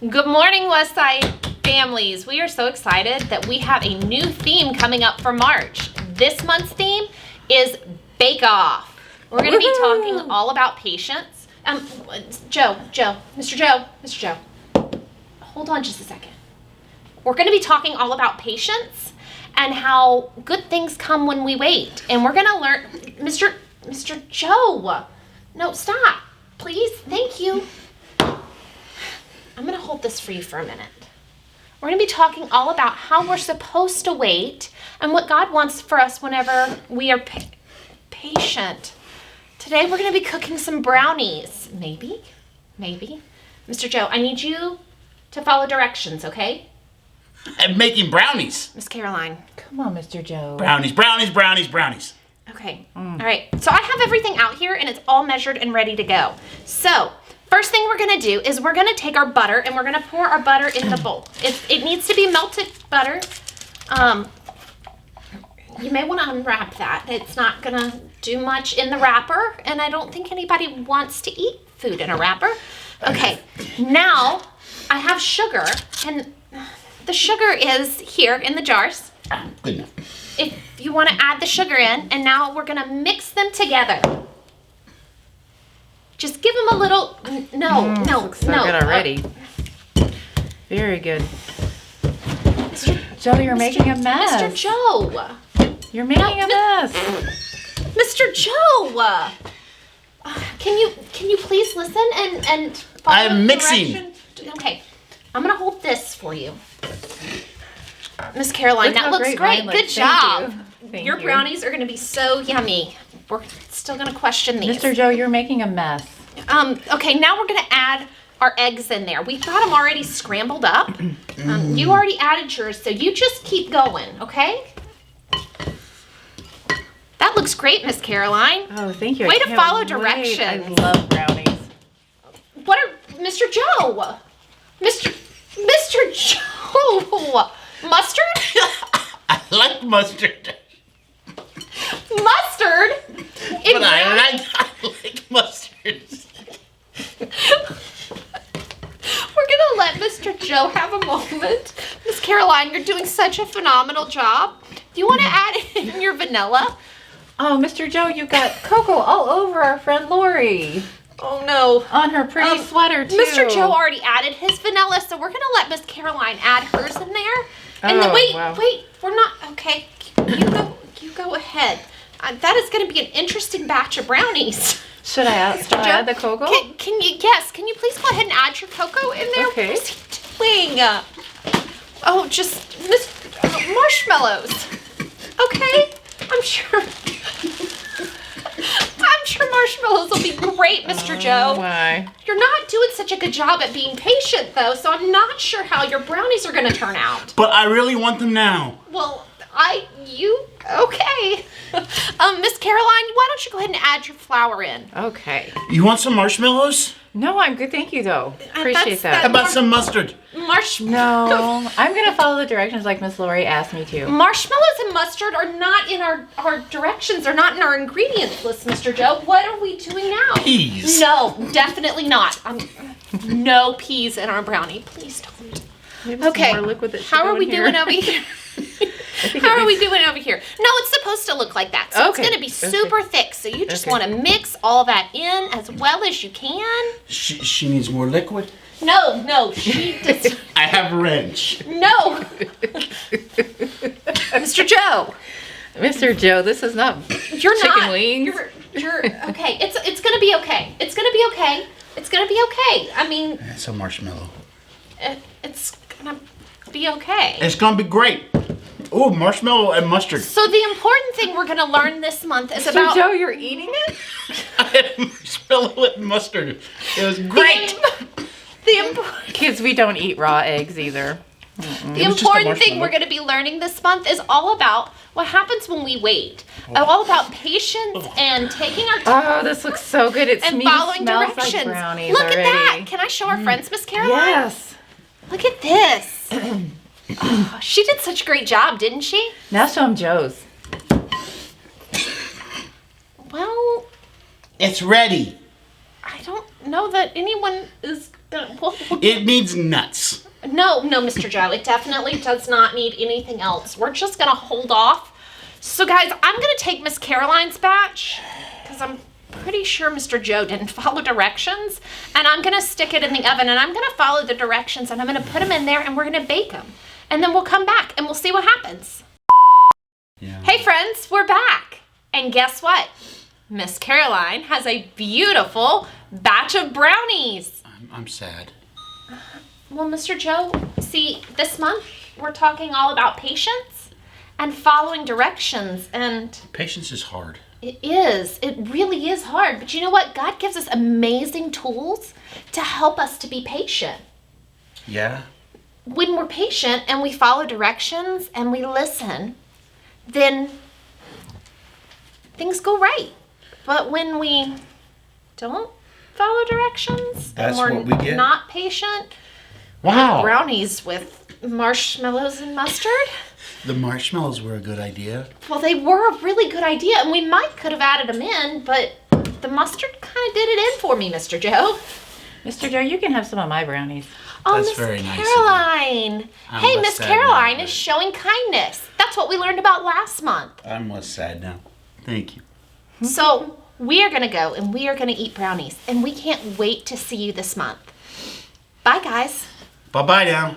Good morning, Westside families. We are so excited that we have a new theme coming up for March. This month's theme is Bake Off. We're going to be talking all about patience. Mr. Joe, hold on just a second. We're going to be talking all about patience and how good things come when we wait. And we're going to learn, Mr. Joe, no, stop, please, thank you. I'm going to hold this for you for a minute. We're going to be talking all about how we're supposed to wait and what God wants for us whenever we are patient. Today we're going to be cooking some brownies. Maybe. Mr. Joe, I need you to follow directions, okay? I'm making brownies. Miss Caroline. Come on, Mr. Joe. Brownies. Okay. All right. So I have everything out here and it's all measured and ready to go. So first thing we're going to do is we're going to take our butter and we're going to pour our butter in the bowl. It needs to be melted butter. You may want to unwrap that. It's not going to do much in the wrapper, and I don't think anybody wants to eat food in a wrapper. Okay, now I have sugar, and the sugar is here in the jars. Good enough. If you want to add the sugar in, and now we're going to mix them together. Just give them a little, no. Looks so good already. Very good. Joe, you're making a mess. Mr. Joe. You're making a mess. Mr. Joe. Can you please listen and follow I'm the mixing. direction? Okay. I'm going to hold this for you. Miss Caroline, Look that how looks great great. mine Good looks. job. Thank Your you. brownies are going to be so yummy. We're still going to question these. Mr. Joe, you're making a mess. Okay, now we're going to add our eggs in there. We've got them already scrambled up. You already added yours, so you just keep going, okay? That looks great, Miss Caroline. Oh, thank you. Way I to can't follow wait. directions. I love brownies. What are Mr. Joe? Mr. Joe? Mustard? I like mustard. Mustard? But I like mustard. We're gonna let Mr. Joe have a moment. Miss Caroline, you're doing such a phenomenal job. Do you want to add in your vanilla? Oh, Mr. Joe, you got cocoa all over our friend Lori. Oh no. On her pretty sweater, too. Mr. Joe already added his vanilla, so we're gonna let Miss Caroline add hers in there. And then wait, we're not okay. You go ahead. That is gonna be an interesting batch of brownies. Should I add the cocoa? Can you please go ahead and add your cocoa in there? Okay. What is he doing? Oh, just marshmallows. Okay, I'm sure marshmallows will be great, Mr. Joe. Why? You're not doing such a good job at being patient, though, so I'm not sure how your brownies are going to turn out. But I really want them now. Well, okay. Miss Caroline, why don't you go ahead and add your flour in? Okay. You want some marshmallows? No, I'm good. Thank you, though. Appreciate How that. about some mustard? No, I'm going to follow the directions like Miss Lori asked me to. Marshmallows and mustard are not in our directions. They're not in our ingredients list, Mr. Joe. What are we doing now? Peas. No, definitely not. No peas in our brownie. Please don't. Maybe some Okay. more liquid that should How go are in we here. doing over here? How are we doing over here? No, it's supposed to look like that. So Okay. it's going to be super thick. So you just want to mix all that in as well as you can. She needs more liquid. No, she does. I have a wrench. No. Mr. Joe. Mr. Joe, this is not You're chicken not. wings. You're okay. It's gonna be okay. It's gonna be okay. It's gonna be okay. I mean, It's a marshmallow. it's gonna be okay. It's gonna be great. Oh, marshmallow and mustard. So the important thing we're gonna learn this month is Mr. about Joe, you're eating it? I had marshmallow and mustard. It was great. Kids, we don't eat raw eggs either. The important thing we're going to be learning this month is all about what happens when we wait. All about patience and taking our time Oh, this looks so good. It and smells following directions. like brownies Look already. at that. Can I show our friends, Miss Caroline? Yes. Look at this. Oh, she did such a great job, didn't she? Now show them Joe's. Well, It's ready. I don't know that anyone is It needs nuts. No, Mr. Joe. It definitely does not need anything else. We're just going to hold off. So, guys, I'm going to take Miss Caroline's batch because I'm pretty sure Mr. Joe didn't follow directions. And I'm going to stick it in the oven, and I'm going to follow the directions, and I'm going to put them in there, and we're going to bake them. And then we'll come back, and we'll see what happens. Yeah. Hey, friends, we're back. And guess what? Miss Caroline has a beautiful batch of brownies. I'm sad. Well, Mr. Joe, see, this month we're talking all about patience and following directions, and Patience is hard. it is. It really is hard. But you know what? God gives us amazing tools to help us to be patient. Yeah? When we're patient and we follow directions and we listen, then things go right. But when we don't follow directions That's and we're what we get. not patient, Wow. brownies with marshmallows and mustard. The marshmallows were a good idea. Well, they were a really good idea, and we could have added them in, but the mustard kind of did it in for me, Mr. Joe. Mr. Joe, you can have some of my brownies. Oh, That's Miss very nice of you. Caroline. I'm Hey, less Miss sad Caroline now, is but- showing kindness. That's what we learned about last month. I'm less sad now. Thank you. So we are going to go, and we are going to eat brownies, and we can't wait to see you this month. Bye, guys. Bye-bye now.